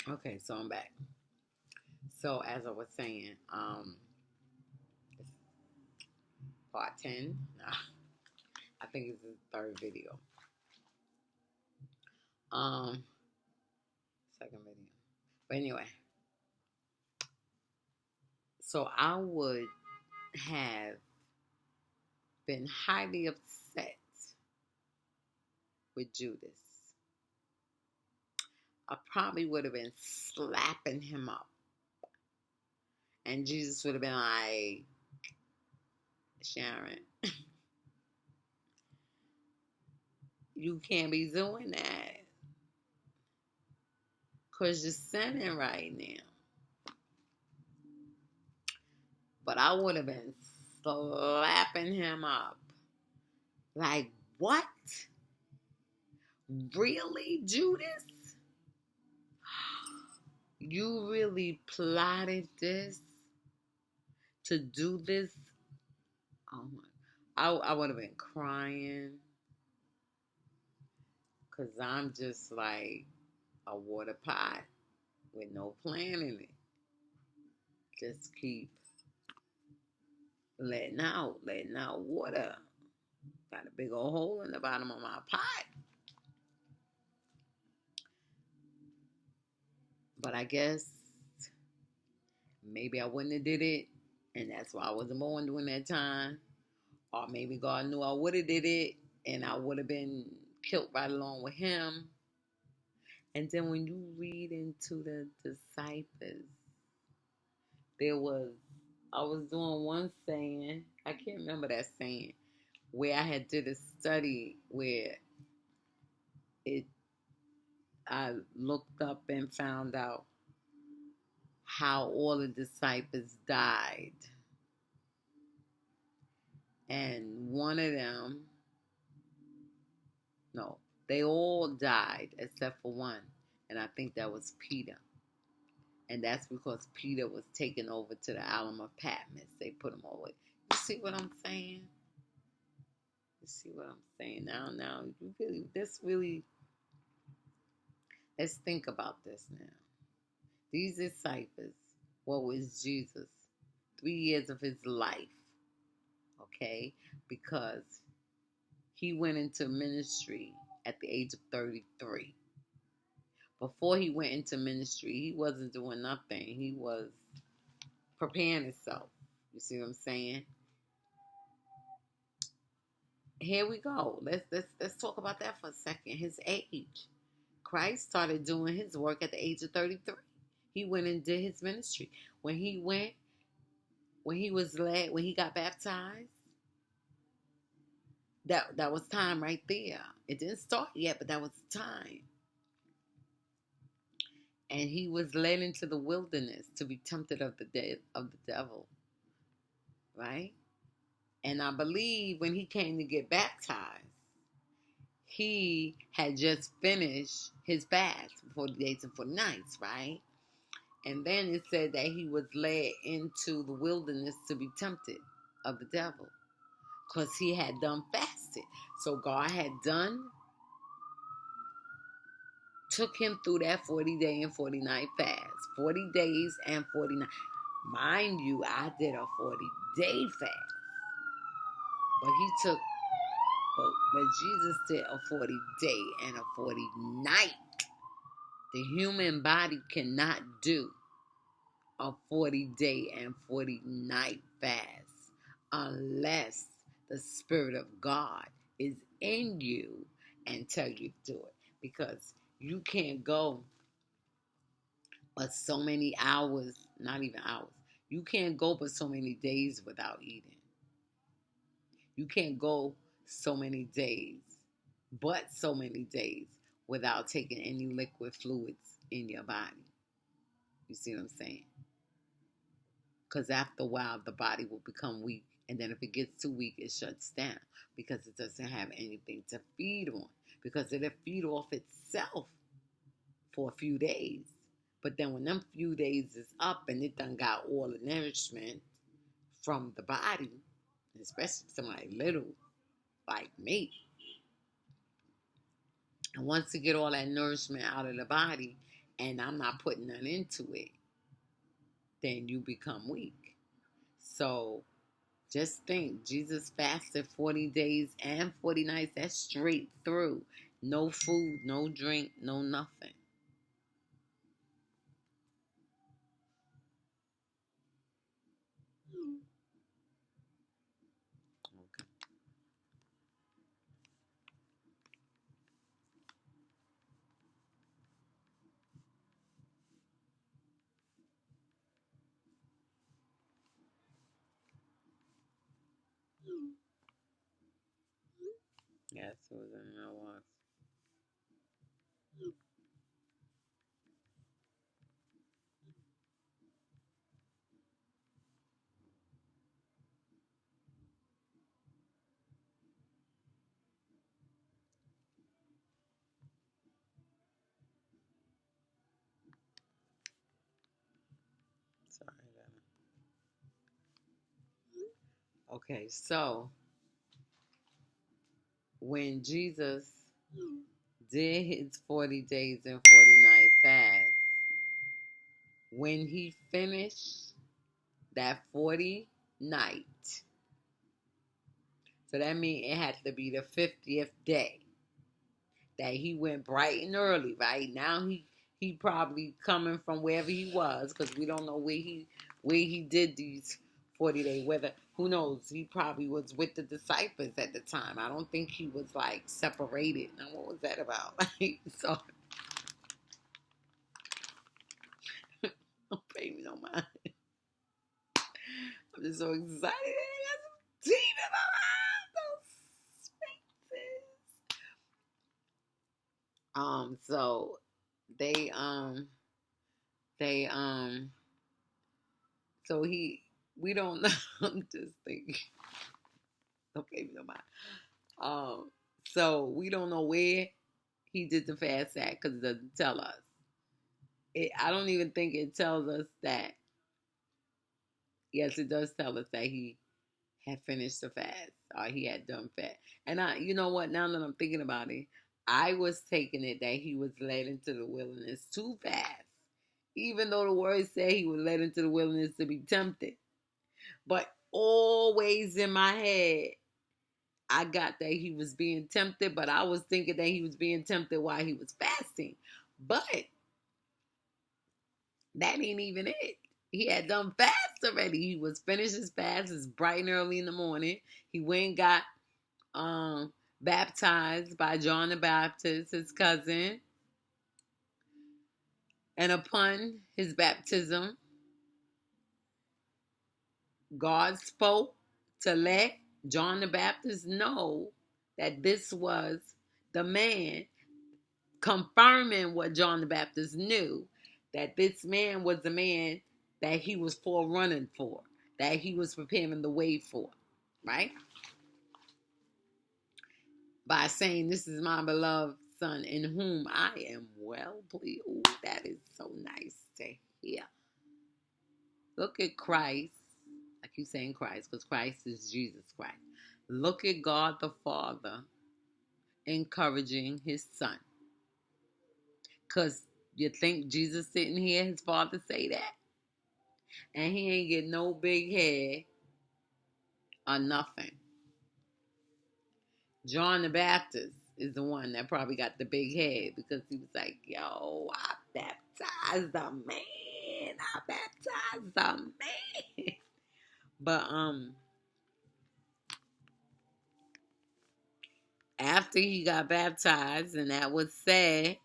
Okay, so I'm back. So as I was saying, it's part 10. Nah, I think it's the third video. Um, second video. But anyway, so I would have been highly upset with Judas. I probably would have been slapping him up. And Jesus would have been like, Sharon, you can't be doing that because you're sinning right now. But I would have been slapping him up. Like, what? Really, Judas? You really plotted this to do this? Oh my. I would have been crying because I'm just like a water pot with no plan in it. Just keep letting out water. Got a big old hole in the bottom of my pot. But I guess maybe I wouldn't have did it, and that's why I wasn't born during that time. Or maybe God knew I would have did it, and I would have been killed right along with him. And then when you read into the disciples, there was I was doing one saying, I can't remember that saying, where I had did a study where it I looked up and found out how all the disciples died. And one of them, no, they all died except for one. And I think that was Peter. And that's because Peter was taken over to the island of Patmos. They put him over. You see what I'm saying? You see what I'm saying? Now, let's think about this now. These disciples, what was Jesus? 3 years of his life, okay? Because he went into ministry at the age of 33. Before he went into ministry, he wasn't doing nothing. He was preparing himself. You see what I'm saying? Here we go. Let's talk about that for a second. His age. Christ started doing his work at the age of 33. He went and did his ministry. When he went, when he was led, when he got baptized, that was time right there. It didn't start yet, but that was time. And he was led into the wilderness to be tempted of the devil, right? And I believe when he came to get baptized, he had just finished his fast for 40 days and 40 nights, right? And then it said that he was led into the wilderness to be tempted of the devil because he had done fasted. So God had took him through that 40-day and 40-night fast. 40 days and 40 nights. Mind you, I did a 40-day fast. But Jesus did a 40-day and a 40-night. The human body cannot do a 40-day and 40-night fast unless the Spirit of God is in you and tell you to do it. Because you can't go but so many hours, not even hours. You can't go but so many days without eating. You can't go so many days, but so many days without taking any liquid fluids in your body. You see what I'm saying? Because after a while, the body will become weak. And then if it gets too weak, it shuts down because it doesn't have anything to feed on. Because it'll feed off itself for a few days. But then when them few days is up and it done got all the nourishment from the body, especially somebody little like me, and once you get all that nourishment out of the body, and I'm not putting none into it, then you become weak. So just think, Jesus fasted 40 days and 40 nights. That's straight through. No food, no drink, no nothing. Okay. Yes, it was in my was. Sorry. Okay, so when Jesus did his 40 days and 40 night fast, when he finished that 40 night, so that means it had to be the 50th day that he went bright and early, right? Now he probably coming from wherever he was, because we don't know where he did these 40 days. Whether, who knows, he probably was with the disciples at the time. I don't think he was like separated. Now what was that about? So don't pay me no mind. I'm just so excited. I got some tea in my mouth. Those spaces. So they they so we don't know. I'm just thinking. Don't pay me no mind. So we don't know where he did the fast at because it doesn't tell us. I don't even think it tells us that. Yes, it does tell us that he had finished the fast or he had done fast. And you know what? Now that I'm thinking about it, I was taking it that he was led into the wilderness too fast, even though the word said he was led into the wilderness to be tempted. But always in my head, I got that he was being tempted, but I was thinking that he was being tempted while he was fasting. But that ain't even it. He had done fast already. He was finished his fast. It's bright and early in the morning. He went and got baptized by John the Baptist, his cousin. And upon his baptism, God spoke to let John the Baptist know that this was the man, confirming what John the Baptist knew, that this man was the man that he was forerunning for, that he was preparing the way for, right? By saying, "This is my beloved son in whom I am well pleased." Ooh, that is so nice to hear. Look at Christ. I keep saying Christ because Christ is Jesus Christ. Look at God the Father encouraging his son. Because you think Jesus didn't hear his father say that? And he ain't get no big head or nothing. John the Baptist is the one that probably got the big head because he was like, "Yo, I baptized the man. I baptized the man." But after he got baptized and that was said,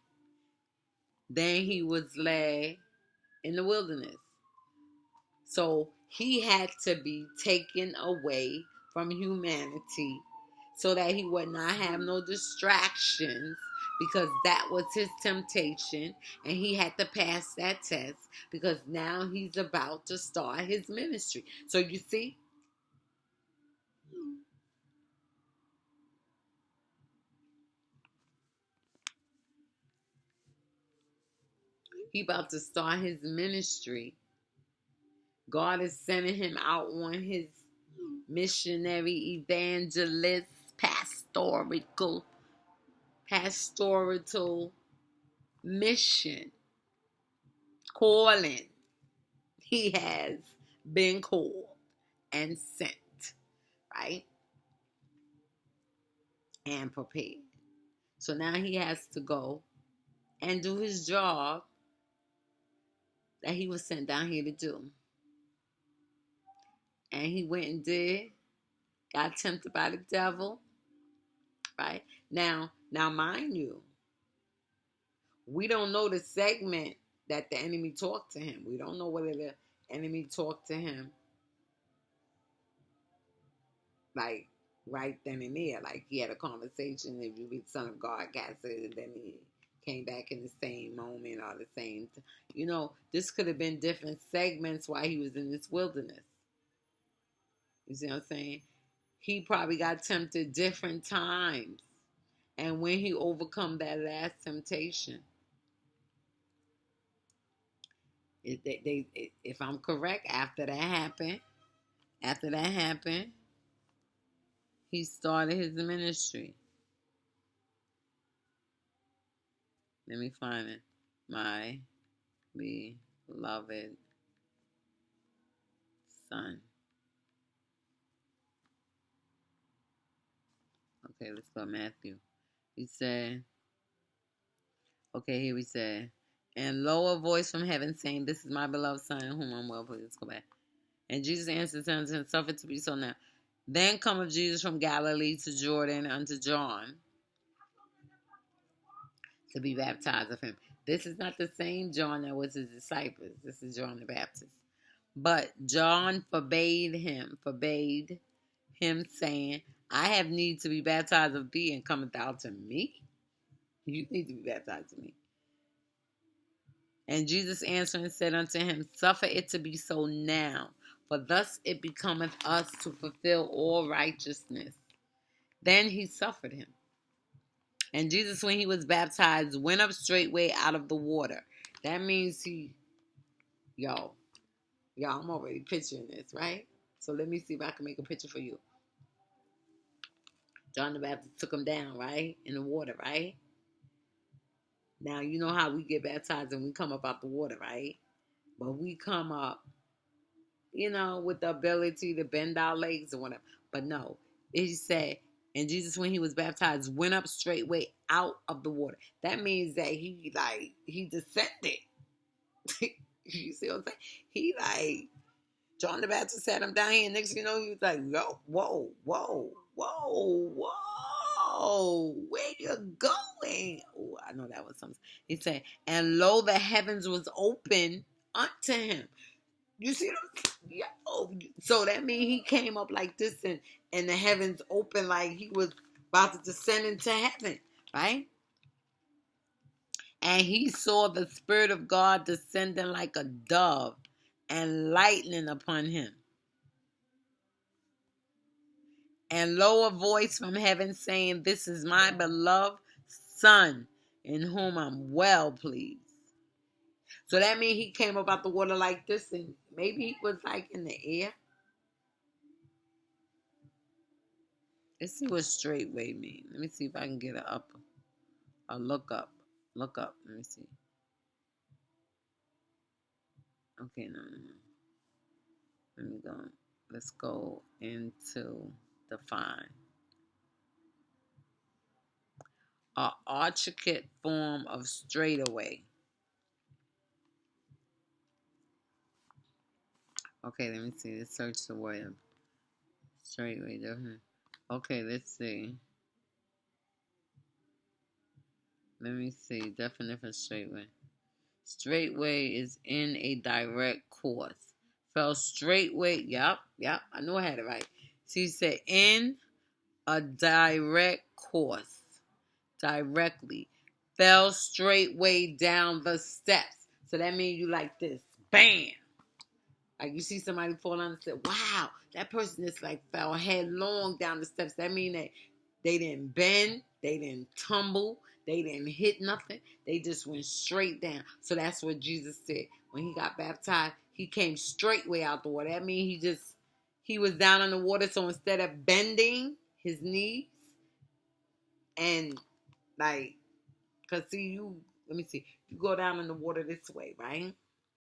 then he was led in the wilderness. So he had to be taken away from humanity so that he would not have no distractions, because that was his temptation, and he had to pass that test because now he's about to start his ministry. So you see, he about to start his ministry. God is sending him out on his missionary, evangelist, pastoral mission. Calling. He has been called and sent, right? And prepared. So now he has to go and do his job that he was sent down here to do. And he went and did, got tempted by the devil, right? Now mind you, we don't know the segment that the enemy talked to him. We don't know whether the enemy talked to him like right then and there. Like he had a conversation, if you be the Son of God, cast it, and then he came back in the same moment or the same. This could have been different segments while he was in this wilderness. You see what I'm saying? He probably got tempted different times. And when he overcome that last temptation, if I'm correct, after that happened, he started his ministry. Let me find it. My beloved son. Okay, let's go Matthew. He said, okay, here we said, and lower voice from heaven saying, this is my beloved son in whom I'm well pleased. Let's go back. And Jesus answered unto him, suffer to be so now. Then cometh Jesus from Galilee to Jordan unto John to be baptized of him. This is not the same John that was his disciples. This is John the Baptist. But John forbade him, saying, I have need to be baptized of thee, and cometh thou to me? You need to be baptized of me. And Jesus answering said unto him, suffer it to be so now, for thus it becometh us to fulfill all righteousness. Then he suffered him. And Jesus, when he was baptized, went up straightway out of the water. That means y'all, I'm already picturing this, right? So let me see if I can make a picture for you. John the Baptist took him down, right? In the water, right? Now, you know how we get baptized and we come up out the water, right? But we come up, with the ability to bend our legs or whatever. But no, he said, and Jesus, when he was baptized, went up straightway out of the water. That means that he descended. You see what I'm saying? He John the Baptist sat him down here, and next thing you know, he was like, yo, whoa, where you going? Oh, I know that was something. He said, and lo, the heavens was open unto him. You see what so that means he came up like this, and the heavens open like he was about to descend into heaven, right? And he saw the Spirit of God descending like a dove and lightning upon him. And lo, a voice from heaven saying, this is my beloved son in whom I'm well pleased. So that means he came up out the water like this, and maybe he was like in the air. Let's see what straightway mean. Let me see if I can get a look up. Look up. Let me see. Okay, no. Let me go. Let's go into define. A articulate form of straightaway. Okay, let me see. Let's search the word. Straightway, definitely. Okay, let's see. Let me see. Definition of straightway. Straightway is in a direct course. Fell straightway. Yep. I know I had it right. She said in a direct course. Directly. Fell straightway down the steps. So that means you like this. Bam. Like you see somebody fall down the steps. Wow. That person is fell headlong down the steps. That means that they didn't bend. They didn't tumble. They didn't hit nothing. They just went straight down. So that's what Jesus said. When he got baptized, he came straightway out the water. That means he was down in the water. So instead of bending his knees and cause see let me see, you go down in the water this way, right?